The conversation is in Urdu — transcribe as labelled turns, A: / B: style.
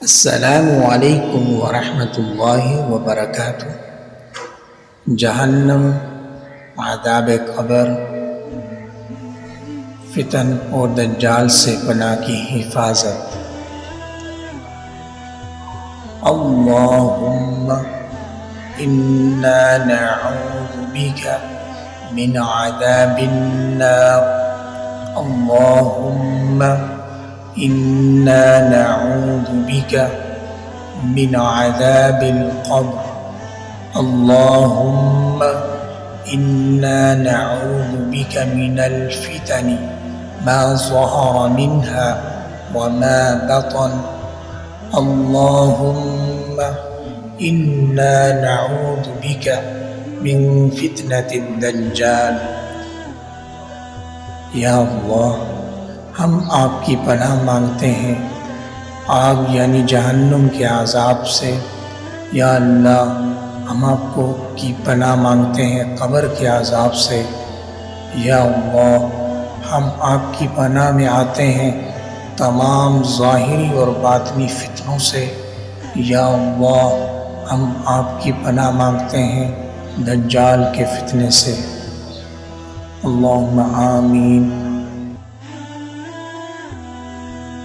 A: السلام علیکم ورحمۃ اللہ وبرکاتہ۔ جہنم، عذاب قبر، فتن اور دجال سے پناہ کی حفاظت۔ اللہم انا نعوذ بک من عذاب النار۔ اللہم انا نعوذ بک من عذاب القبر۔ اللہم انا نعوذ بک من الفتن ما ظہر منها وما بطن۔ اللہم انا نعوذ بک من فتنة الدجال۔ یا اللہ، ہم آپ کی پناہ مانگتے ہیں آگ یعنی جہنم کے عذاب سے۔ یا اللہ، ہم آپ کی پناہ مانگتے ہیں قبر کے عذاب سے۔ یا اللہ، ہم آپ کی پناہ میں آتے ہیں تمام ظاہری اور باطنی فتنوں سے۔ یا اللہ، ہم آپ کی پناہ مانگتے ہیں دجال کے فتنے سے۔ اللہم آمین۔